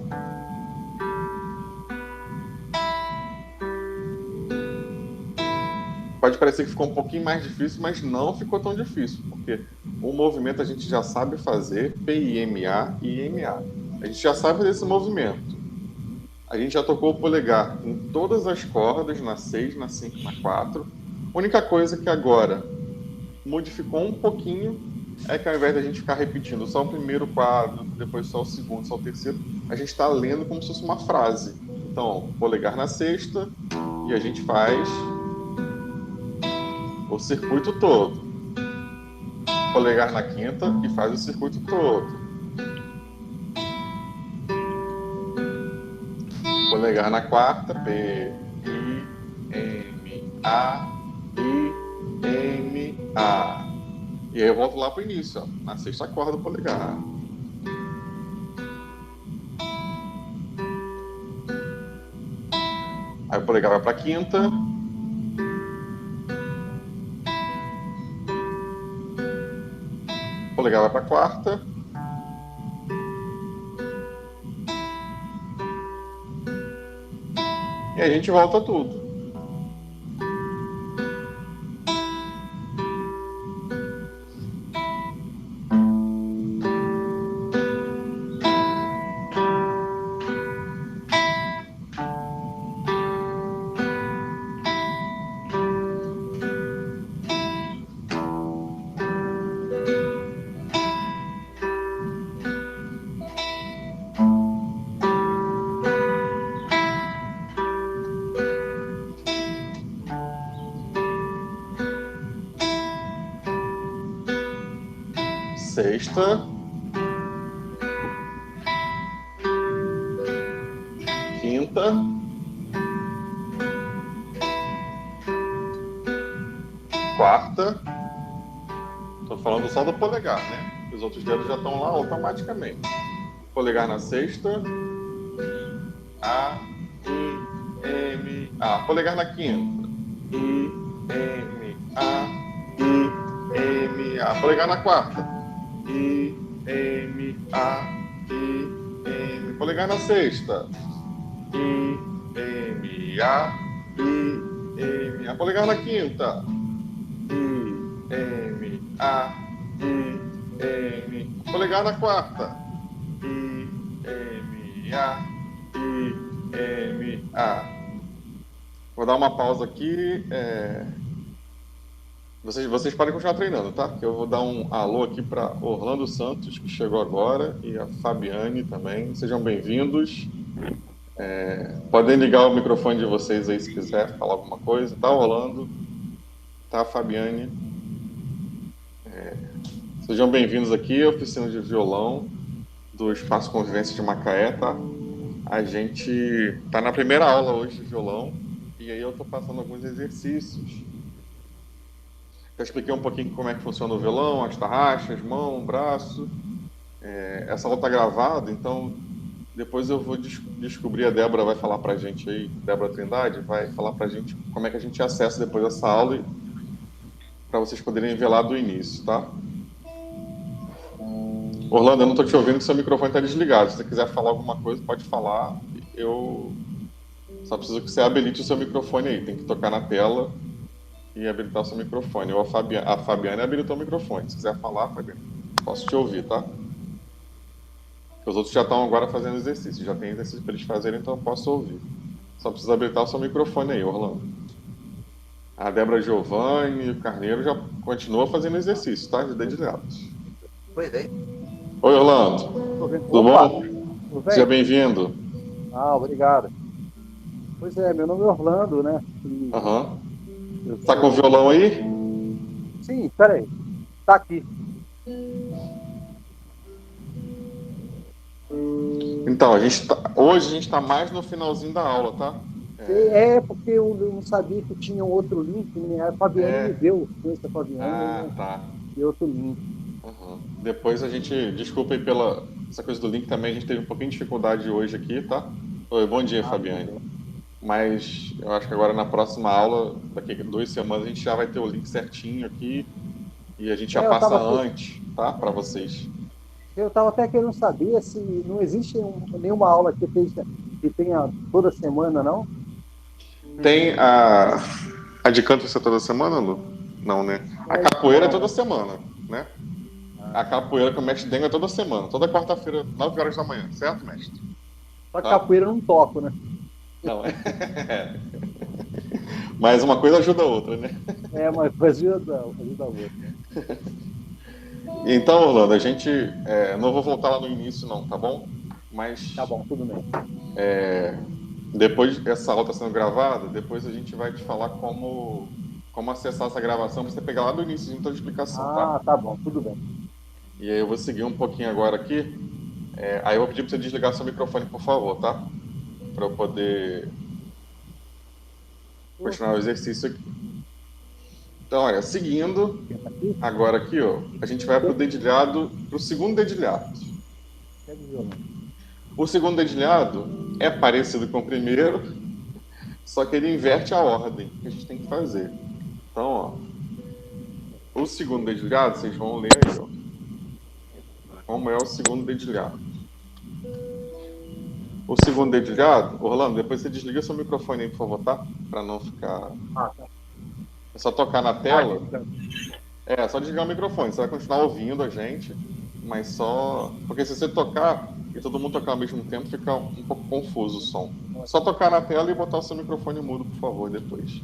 Pode parecer que ficou um pouquinho mais difícil, mas não ficou tão difícil, porque o movimento a gente já sabe fazer, PIMA e IMA. A gente já sabe fazer esse movimento. A gente já tocou o polegar em todas as cordas, na 6, na 5, na 4. A única coisa que agora modificou um pouquinho é que ao invés de a gente ficar repetindo só o primeiro quadro, depois só o segundo, só o terceiro, a gente está lendo como se fosse uma frase. Então, polegar na 6ª e a gente faz o circuito todo. Polegar na 5ª e faz o circuito todo. Polegar na 4ª, P, I, M, A, I, M, A. E aí eu volto lá pro início, ó, na 6ª corda do polegar. Aí o polegar vai para a 5ª. O polegar vai para a 4ª. E a gente volta tudo. Sexta, quinta, quarta. Estou falando só do polegar, né? Os outros dedos já estão lá automaticamente. Polegar na 6ª, A, I, M, A. Polegar na 5ª, I, M, A, I, M, A. Polegar na 4ª. I, M, A, I, M. Polegar na 6ª. I, M, A, I, M, A. Polegar na 5ª. I, M, A, I, M. Polegar na 4ª. I, M, A, I, M, A. Vou dar uma pausa aqui. Vocês podem continuar treinando, tá? Eu vou dar um alô aqui para Orlando Santos, que chegou agora, e a Fabiane também. Sejam bem-vindos. Podem ligar o microfone de vocês aí se quiser falar alguma coisa. Tá, Orlando? Tá, Fabiane? Sejam bem-vindos aqui à oficina de violão do Espaço Convivência de Macaé, tá? A gente tá na primeira aula hoje de violão, e aí eu tô passando alguns exercícios. Já expliquei um pouquinho como é que funciona o violão, as tarraxas, mão, braço. Essa aula está gravada, então depois eu vou descobrir, a Débora vai falar para a gente aí, Débora Trindade, vai falar para a gente como é que a gente acessa depois dessa aula, para vocês poderem ver lá do início, tá? Orlando, eu não estou te ouvindo, que seu microfone está desligado. Se você quiser falar alguma coisa, pode falar. Eu só preciso que você habilite o seu microfone aí, tem que tocar na tela e habilitar o seu microfone. Ou a Fabiane habilitou o microfone. Se quiser falar, Fabiane, posso te ouvir, tá? Os outros já estão agora fazendo exercício. Já tem exercício para eles fazerem, então eu posso ouvir. Só precisa habilitar o seu microfone aí, Orlando. A Débora Giovanni e o Carneiro já continua fazendo exercício, tá? De dedicados. Pois é. Oi, Orlando. Tudo bom? Tudo bem? Seja bem-vindo. Obrigado. Pois é, meu nome é Orlando, né? Aham. Tá com o violão aí? Sim, peraí. Tá aqui. Então, hoje a gente tá mais no finalzinho da aula, tá? Porque eu não sabia que tinha um outro link, né? A Fabiane me deu, conheço a Fabiane, tá. e outro link. Uhum. Depois a gente, desculpa aí essa coisa do link também, a gente teve um pouquinho de dificuldade hoje aqui, tá? Oi, bom dia, Fabiane. Mas eu acho que agora na próxima aula, daqui a 2 semanas, a gente já vai ter o link certinho aqui e a gente já passa antes, tá? Para vocês. Eu estava até querendo saber se não existe nenhuma aula que tenha toda semana, não? Tem a de canto vai ser toda semana, Lu? Não, né? A capoeira é toda semana, né? A capoeira que o mestre Dengo é toda semana, toda quarta-feira, 9 horas da manhã, certo, mestre? Só que capoeira eu não toco, né? Não, mas uma coisa ajuda a outra, né? Uma coisa ajuda a outra. Então, Orlando, a gente... não vou voltar lá no início, não, tá bom? Mas... Tá bom, tudo bem. Depois essa aula está sendo gravada, depois a gente vai te falar como acessar essa gravação, pra você pegar lá do início de toda a explicação, tá? Tá bom, tudo bem. E aí eu vou seguir um pouquinho agora aqui. Aí eu vou pedir para você desligar seu microfone, por favor, tá? Para eu poder continuar o exercício aqui. Então, olha, seguindo, agora aqui, ó, a gente vai para o segundo dedilhado. O segundo dedilhado é parecido com o primeiro, só que ele inverte a ordem que a gente tem que fazer. Então, ó, o segundo dedilhado, vocês vão ler aí, ó. Como é o segundo dedilhado. O segundo dedilhado, Orlando, depois você desliga seu microfone aí, por favor, tá? Para não ficar... Tá. É só tocar na tela. É só desligar o microfone. Você vai continuar ouvindo a gente, mas só... Porque se você tocar e todo mundo tocar ao mesmo tempo, fica um pouco confuso o som. É só tocar na tela e botar o seu microfone mudo, por favor, depois.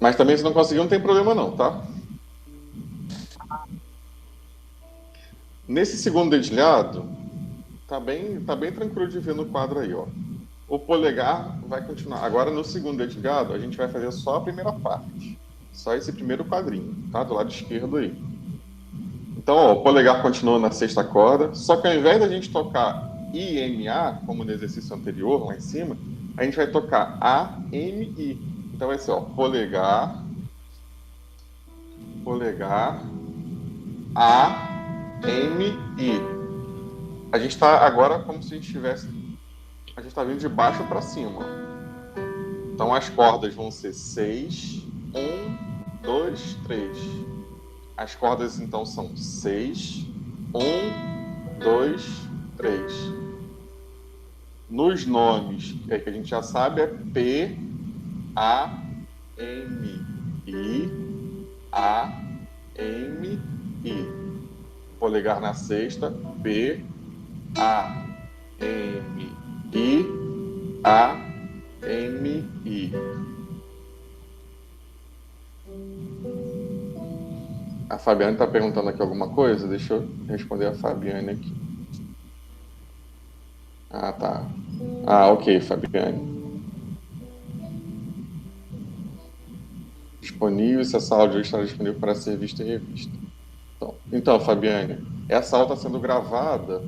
Mas também se não conseguir, não tem problema não, tá? Nesse segundo dedilhado, tá bem tranquilo de ver no quadro aí, ó. O polegar vai continuar. Agora no segundo dedilhado, a gente vai fazer só a primeira parte. Só esse primeiro quadrinho, tá? Do lado esquerdo aí. Então, ó, o polegar continua na sexta corda, só que ao invés da gente tocar I, M, A, como no exercício anterior, lá em cima, a gente vai tocar A, M, I. Então vai ser, ó, polegar, A, M, I. A gente está agora como se a gente tivesse... A gente está vindo de baixo para cima. Então as cordas vão ser 6, 1, 2, 3. As cordas então são 6, 1, 2, 3. Nos nomes, que a gente já sabe, é P, A, M, I, A, M, I. Polegar na sexta, P, A, M, I, A, M, I. A Fabiane está perguntando aqui alguma coisa? Deixa eu responder a Fabiane aqui. Ah, tá. Ah, ok, Fabiane. Disponível, se essa aula de hoje estará disponível para ser vista e revista. Então, Fabiane, essa aula está sendo gravada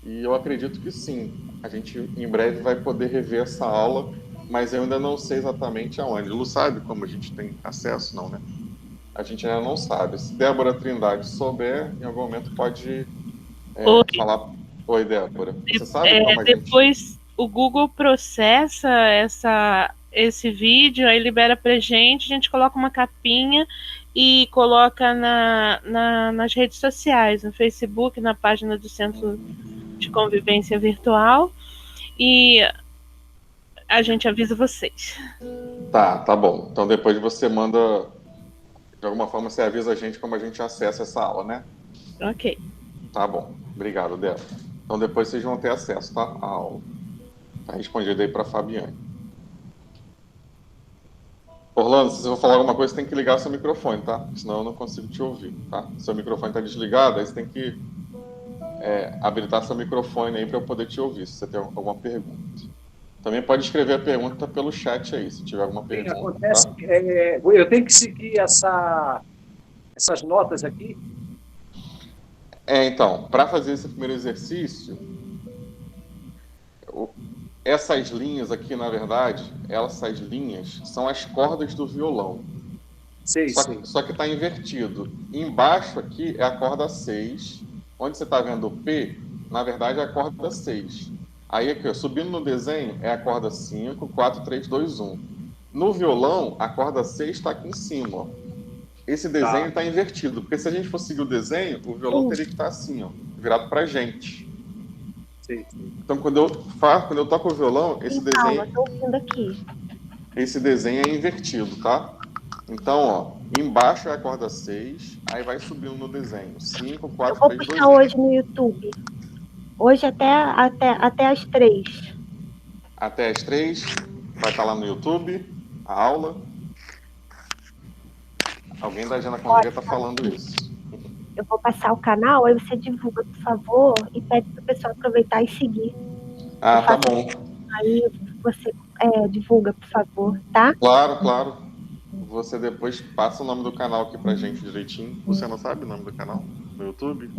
e eu acredito que sim. A gente em breve vai poder rever essa aula, mas eu ainda não sei exatamente aonde. Lu sabe como a gente tem acesso, não, né? A gente ainda não sabe. Se Débora Trindade souber, em algum momento pode falar. Oi, Débora. Você sabe como a gente... Depois o Google processa esse vídeo, aí libera pra gente, a gente coloca uma capinha e coloca nas redes sociais, no Facebook, na página do Centro de Convivência Virtual, e a gente avisa vocês. Tá bom. Então depois você manda, de alguma forma você avisa a gente como a gente acessa essa aula, né? Ok. Tá bom. Obrigado, Débora. Então depois vocês vão ter acesso, tá? À aula. Tá respondido aí para Fabiane. Orlando, se você for falar alguma coisa, você tem que ligar seu microfone, tá? Senão eu não consigo te ouvir, tá? Seu microfone está desligado, aí você tem que habilitar seu microfone aí para eu poder te ouvir, se você tem alguma pergunta. Também pode escrever a pergunta pelo chat aí, se tiver alguma pergunta. Acontece, tá? Eu tenho que seguir essas notas aqui? Então, para fazer esse primeiro exercício, Essas linhas aqui, na verdade, essas linhas são as cordas do violão. Sei. Só que está invertido. Embaixo aqui é a corda 6. Onde você está vendo o P, na verdade é a corda 6. Aí aqui, ó, subindo no desenho, é a corda 5, 4, 3, 2, 1. No violão, a corda 6 está aqui em cima. Ó. Esse desenho está invertido, porque se a gente for seguir o desenho, o violão teria que estar assim, ó, virado para a gente. Sei. Então, quando eu toco o violão, esse desenho... Calma, tô ouvindo aqui. Esse desenho é invertido, tá? Então, ó, embaixo é a corda 6, aí vai subindo no desenho. 5, 4, Eu vou 3, 2, puxar 1. hoje no YouTube. Hoje até as 3. Até as 3, vai estar lá no YouTube, a aula. Alguém da Agenda Convívia está falando isso. Eu vou passar o canal, aí você divulga, por favor, e pede pro pessoal aproveitar e seguir. Ah, tá bom. Aí você divulga, por favor, tá? Claro. Você depois passa o nome do canal aqui pra gente direitinho. Você não sabe o nome do canal no YouTube?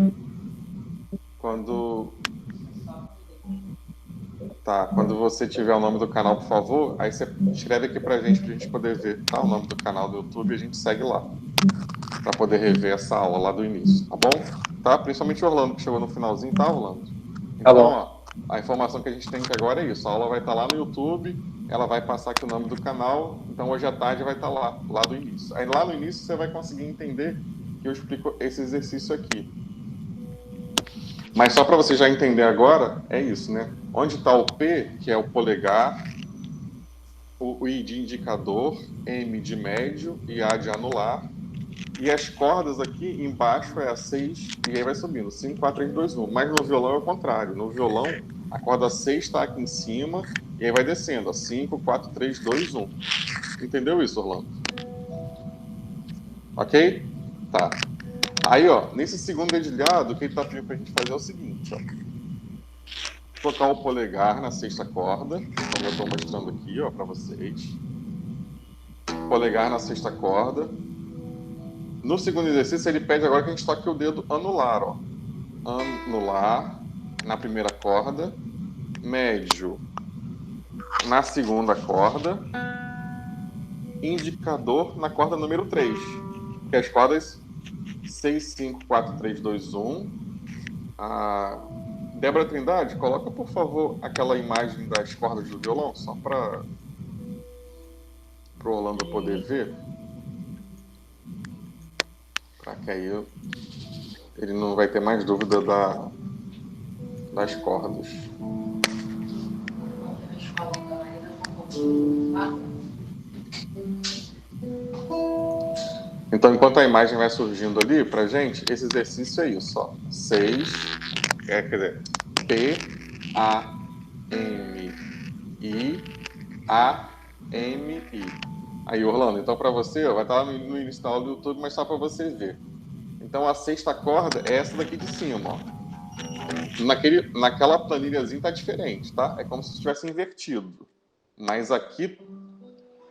Quando você tiver o nome do canal, por favor, aí você escreve aqui pra gente poder ver, tá? O nome do canal do YouTube e a gente segue lá. Pra poder rever essa aula lá do início, tá bom? Tá? Principalmente o Orlando, que chegou no finalzinho, tá, Orlando? Então, ó, a informação que a gente tem aqui agora é isso. A aula vai estar lá no YouTube, ela vai passar aqui o nome do canal, então hoje à tarde vai estar lá do início. Aí lá no início você vai conseguir entender que eu explico esse exercício aqui. Mas só para você já entender agora, é isso, né? Onde está o P, que é o polegar, o I de indicador, M de médio e A de anular. E as cordas aqui embaixo é a 6, e aí vai subindo, 5, 4, 3, 2, 1. Mas no violão é o contrário. No violão, a corda 6 está aqui em cima, e aí vai descendo, ó, 5, 4, 3, 2, 1. Entendeu isso, Orlando? Ok? Tá. Aí, ó, nesse segundo dedilhado, o que ele está pedindo para a gente fazer é o seguinte, ó. Tocar o polegar na sexta corda, como eu estou mostrando aqui, ó, para vocês. Polegar na sexta corda. No segundo exercício, ele pede agora que a gente toque o dedo anular, ó. Anular na primeira corda, médio na segunda corda, indicador na corda número 3, que é as cordas 6, 5, 4, 3, 2, 1. Débora Trindade, coloca, por favor, aquela imagem das cordas do violão, só para o Orlando poder ver. Para que aí ele não vai ter mais dúvida das cordas. Então, enquanto a imagem vai surgindo ali pra gente, esse exercício é isso, ó. 6, quer dizer, P, A, M, I, A, M, I. Aí, Orlando, então para você, ó, vai estar lá no início da aula do YouTube, mas só para você ver. Então, a sexta corda é essa daqui de cima, ó. Naquela planilhazinha tá diferente, tá? É como se estivesse invertido. Mas aqui,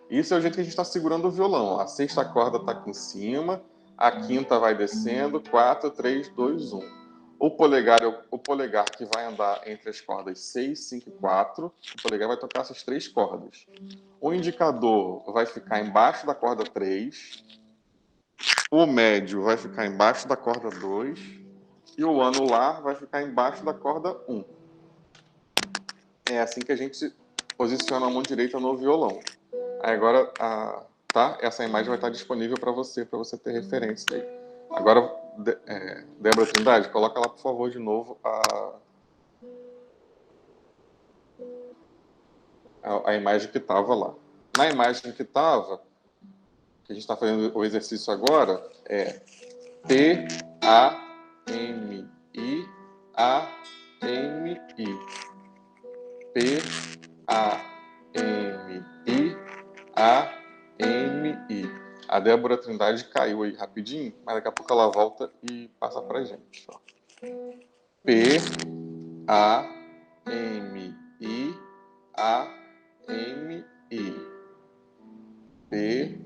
isso é o jeito que a gente está segurando o violão, ó. A sexta corda tá aqui em cima, a quinta vai descendo, 4, 3, 2, 1. O polegar é o polegar que vai andar entre as cordas 6, 5 e 4. O polegar vai tocar essas 3 cordas. O indicador vai ficar embaixo da corda 3. O médio vai ficar embaixo da corda 2. E o anular vai ficar embaixo da corda 1. É assim que a gente posiciona a mão direita no violão. Aí agora, tá? Essa imagem vai estar disponível para você ter referência aí. Agora, Débora Trindade, coloca lá, por favor, de novo a imagem que estava lá. Na imagem que estava, que a gente está fazendo o exercício agora, é P, A, M, I, A, M, I. P, A, M, I, A, M, I. A Débora Trindade caiu aí rapidinho, mas daqui a pouco ela volta e passa pra gente. Ó. P, A, M, I, A, M, I. P,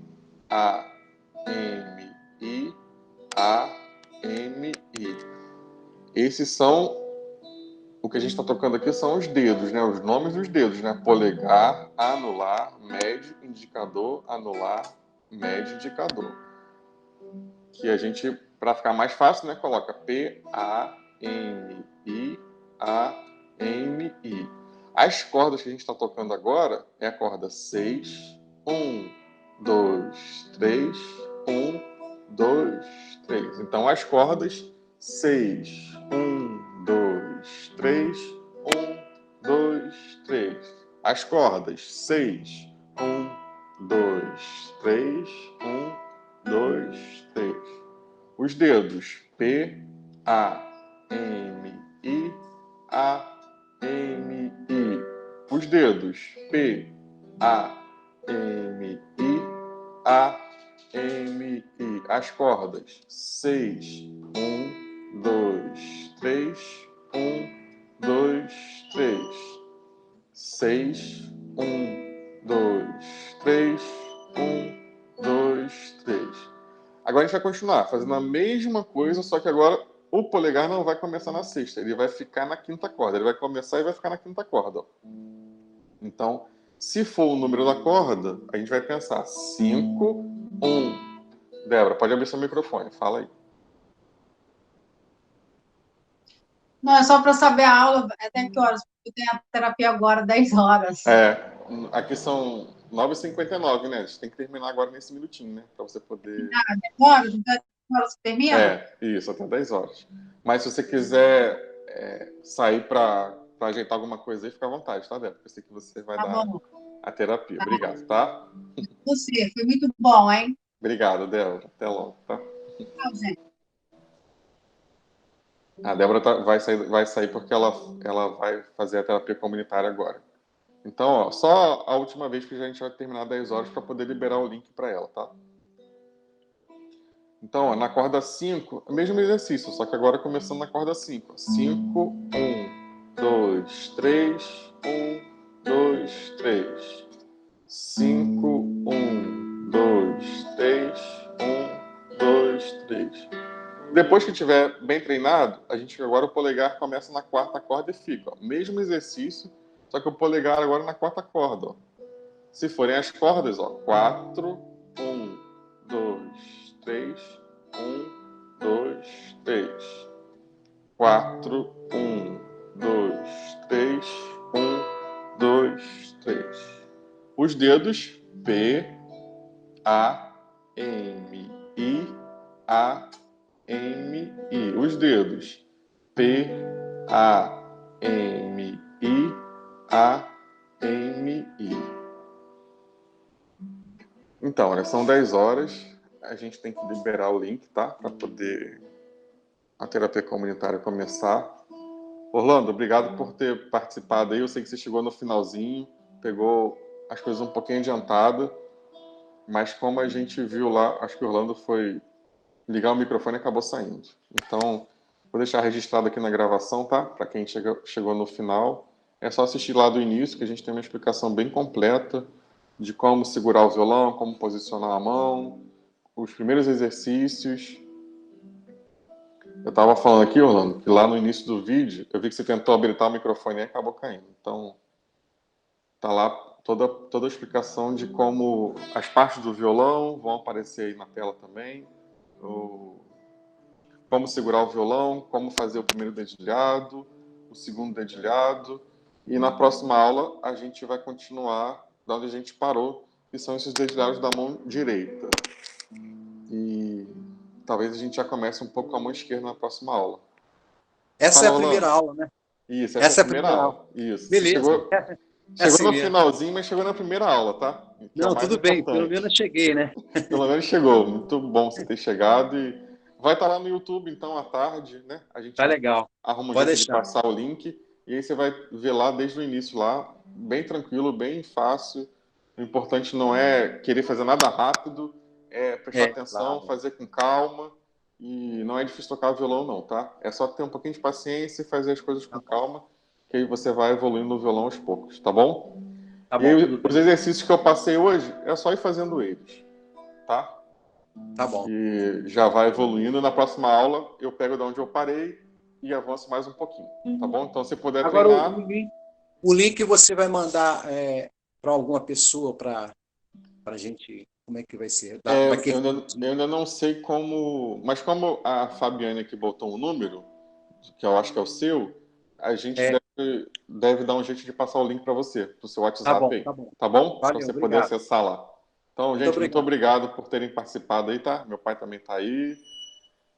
A, M, I, A, M, I. Esses são o que a gente está tocando aqui são os dedos, né? Os nomes dos dedos, né? Polegar, anular, médio, indicador, anular, médio, indicador. Que a gente, para ficar mais fácil, né? Coloca P-A-N-I-A-N-I. As cordas que a gente está tocando agora é a corda 6, 1, 2, 3, 1, 2, 3. Então, as cordas 6, 1, 2, 3, 1, 2, 3. As cordas 6, 1, 2, 3, 1, 2, 3. Os dedos P, A, M, I, A, M, I. Os dedos P, A, M, I, A, M, I. As cordas 6, 1, 2, 3, 1, 2, 3. 6, 1, 2, 3, 1, 2, 3. Agora a gente vai continuar fazendo a mesma coisa, só que agora o polegar não vai começar na sexta, ele vai ficar na quinta corda. Ele vai começar e vai ficar na quinta corda. Ó. Então, se for o número da corda, a gente vai pensar 5, 1. Débora, pode abrir seu microfone, fala aí. Não, é só para saber a aula, até que horas? Eu tenho a terapia agora, 10 horas. Aqui são 9h59, né? A gente tem que terminar agora nesse minutinho, né? Para você poder... 10 horas? Então, 10 horas que termina? Isso, até 10 horas. Mas se você quiser sair para ajeitar alguma coisa aí, fica à vontade, tá, Débora? Eu sei que você vai dar Bom. a terapia. Obrigado, tá? Você, foi muito bom, hein? Obrigado, Débora. Até logo, tá? Tchau, gente. A Débora vai sair porque ela vai fazer a terapia comunitária agora. Então, ó, só a última vez que a gente vai terminar 10 horas para poder liberar o link para ela, tá? Então, ó, na corda 5, o mesmo exercício, só que agora começando na corda 5. 5, 1, 2, 3, 1, 2, 3. 5, 1, 2, 3, 1, 2, 3. Depois que tiver bem treinado, agora o polegar começa na quarta corda e fica. Ó, mesmo exercício, só que o polegar agora na quarta corda. Ó. Se forem as cordas, ó, 4, 1, 2, 3, 1, 2, 3. 4, 1, 2, 3, 1, 2, 3. Os dedos P, A, M, I, A, M, I. Os dedos P, A, M, I, A, M, I. Então, olha, são 10 horas. A gente tem que liberar o link, tá? Para poder a terapia comunitária começar. Orlando, obrigado por ter participado aí. Eu sei que você chegou no finalzinho, pegou as coisas um pouquinho adiantadas, mas como a gente viu lá, acho que o Orlando foi ligar o microfone e acabou saindo. Então, vou deixar registrado aqui na gravação, tá? Para quem chegou no final. É só assistir lá do início, que a gente tem uma explicação bem completa de como segurar o violão, como posicionar a mão, os primeiros exercícios. Eu estava falando aqui, Orlando, que lá no início do vídeo, eu vi que você tentou habilitar o microfone e acabou caindo. Então, tá lá toda a explicação de como as partes do violão vão aparecer aí na tela também. Como segurar o violão, como fazer o primeiro dedilhado, o segundo dedilhado. E na próxima aula, a gente vai continuar da onde a gente parou, que são esses dedilhados da mão direita. E talvez a gente já comece um pouco com a mão esquerda na próxima aula. Essa é a primeira aula, né? Isso, essa é a primeira aula. Isso. Beleza. Chegou assim no mesmo. finalzinho, mas chegou na primeira aula, tá? Não, tudo bem, importante. pelo menos cheguei, né? Pelo menos chegou. Muito bom você ter chegado. E vai estar lá no YouTube, então, à tarde, né? A gente Tá legal. arruma um Pode jeito de deixar. passar o link. E aí você vai ver lá desde o início lá, bem tranquilo, bem fácil. O importante não é querer fazer nada rápido, é prestar atenção, claro. fazer com calma. E não é difícil tocar violão, não, tá? É só ter um pouquinho de paciência e fazer as coisas com calma, que aí você vai evoluindo no violão aos poucos, tá bom? Tá bom, e aí, tudo os bem. exercícios que eu passei hoje, é só ir fazendo eles, tá? Tá bom. E já vai evoluindo. Na próxima aula, eu pego de onde eu parei e avance mais um pouquinho, tá bom? Então, se puder Agora, treinar... o link você vai mandar para alguma pessoa para a gente... Como é que vai ser? Eu ainda não sei como... Mas como a Fabiane aqui botou um número, que eu acho que é o seu, a gente deve dar um jeito de passar o link para você, pro seu WhatsApp aí. Tá bom. Tá bom? Para Valeu, você poder obrigado. acessar lá. Então, gente, muito obrigado por terem participado aí, tá? Meu pai também tá aí.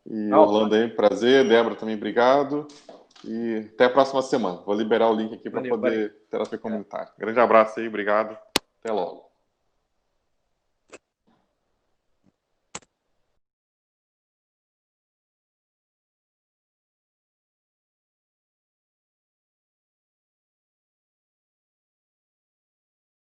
E Orlando aí, prazer. Débora também, obrigado. E até a próxima semana. Vou liberar o link aqui para poder terapia comunitária. Grande abraço aí, obrigado. Até logo.